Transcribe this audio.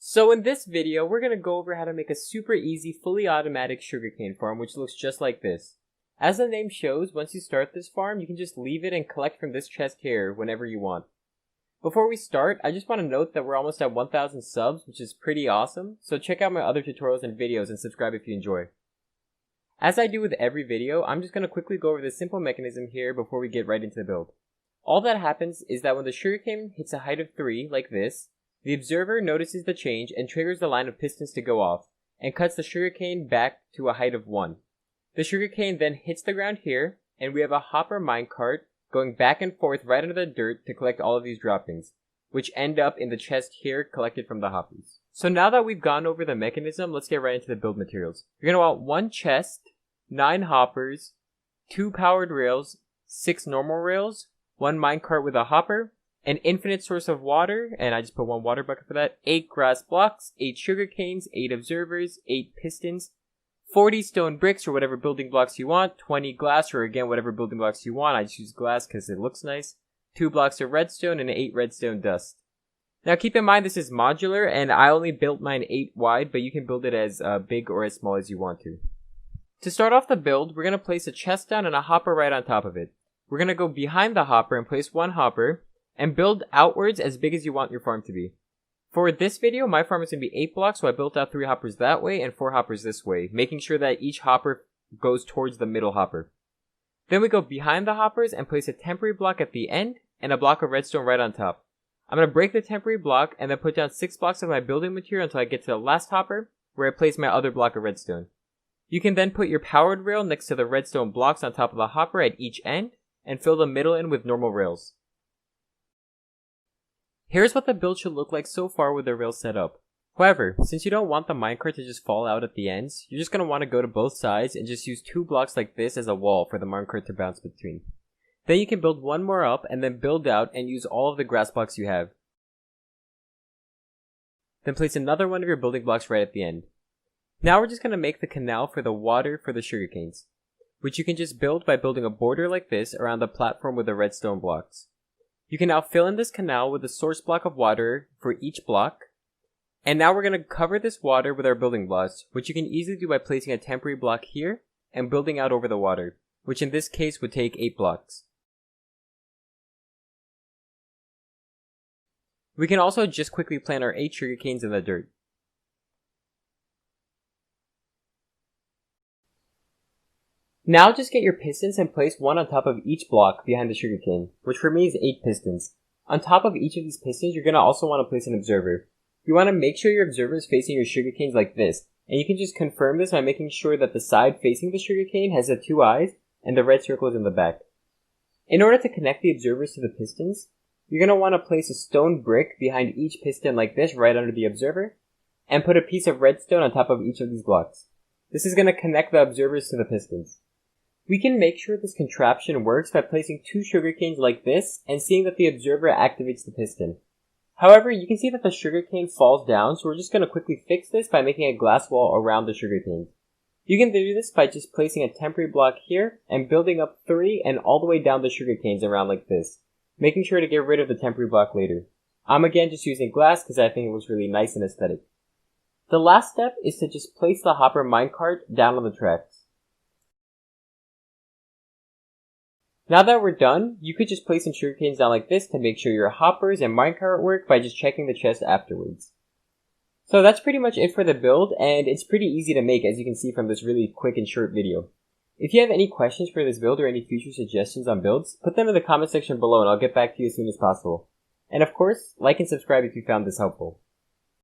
So in this video, we're going to go over how to make a super easy, fully automatic sugarcane farm, which looks just like this. As the name shows, once you start this farm, you can just leave it and collect from this chest here whenever you want. Before we start, I just want to note that we're almost at 1,000 subs, which is pretty awesome, so check out my other tutorials and videos and subscribe if you enjoy. As I do with every video, I'm just going to quickly go over this simple mechanism here before we get right into the build. All that happens is that when the sugarcane hits a height of 3, like this, the observer notices the change and triggers the line of pistons to go off, and cuts the sugarcane back to a height of 1. The sugarcane then hits the ground here, and we have a hopper minecart going back and forth right under the dirt to collect all of these droppings, which end up in the chest here collected from the hoppers. So now that we've gone over the mechanism, let's get right into the build materials. You're going to want 1 chest, 9 hoppers, 2 powered rails, 6 normal rails, 1 minecart with a hopper, an infinite source of water, and I just put 1 water bucket for that, 8 grass blocks, 8 sugar canes, 8 observers, 8 pistons, 40 stone bricks or whatever building blocks you want, 20 glass or again whatever building blocks you want, I just use glass because it looks nice, 2 blocks of redstone, and 8 redstone dust. Now keep in mind this is modular and I only built mine 8 wide, but you can build it as big or as small as you want to. To start off the build, we're going to place a chest down and a hopper right on top of it. We're going to go behind the hopper and place 1 hopper, and build outwards as big as you want your farm to be. For this video, my farm is going to be 8 blocks, so I built out 3 hoppers that way and 4 hoppers this way, making sure that each hopper goes towards the middle hopper. Then we go behind the hoppers and place a temporary block at the end and a block of redstone right on top. I'm going to break the temporary block and then put down 6 blocks of my building material until I get to the last hopper, where I place my other block of redstone. You can then put your powered rail next to the redstone blocks on top of the hopper at each end, and fill the middle in with normal rails. Here's what the build should look like so far with the rails set up. However, since you don't want the minecart to just fall out at the ends, you're just going to want to go to both sides and just use 2 blocks like this as a wall for the minecart to bounce between. Then you can build 1 more up and then build out and use all of the grass blocks you have. Then place another one of your building blocks right at the end. Now we're just going to make the canal for the water for the sugarcanes, which you can just build by building a border like this around the platform with the redstone blocks. You can now fill in this canal with a source block of water for each block. And now we're going to cover this water with our building blocks, which you can easily do by placing a temporary block here and building out over the water, which in this case would take 8 blocks. We can also just quickly plant our 8 sugarcanes in the dirt. Now just get your pistons and place 1 on top of each block behind the sugarcane, which for me is 8 pistons. On top of each of these pistons, you're going to also want to place an observer. You want to make sure your observer is facing your sugarcanes like this, and you can just confirm this by making sure that the side facing the sugarcane has the 2 eyes and the red circle is in the back. In order to connect the observers to the pistons, you're going to want to place a stone brick behind each piston like this right under the observer, and put a piece of redstone on top of each of these blocks. This is going to connect the observers to the pistons. We can make sure this contraption works by placing 2 sugarcanes like this and seeing that the observer activates the piston. However, you can see that the sugarcane falls down, so we're just going to quickly fix this by making a glass wall around the sugarcane. You can do this by just placing a temporary block here and building up 3 and all the way down the sugarcanes around like this, making sure to get rid of the temporary block later. I'm again just using glass because I think it looks really nice and aesthetic. The last step is to just place the hopper minecart down on the tracks. Now that we're done, you could just place some sugarcanes down like this to make sure your hoppers and minecart work by just checking the chest afterwards. So that's pretty much it for the build, and it's pretty easy to make as you can see from this really quick and short video. If you have any questions for this build or any future suggestions on builds, put them in the comment section below and I'll get back to you as soon as possible. And of course, like and subscribe if you found this helpful.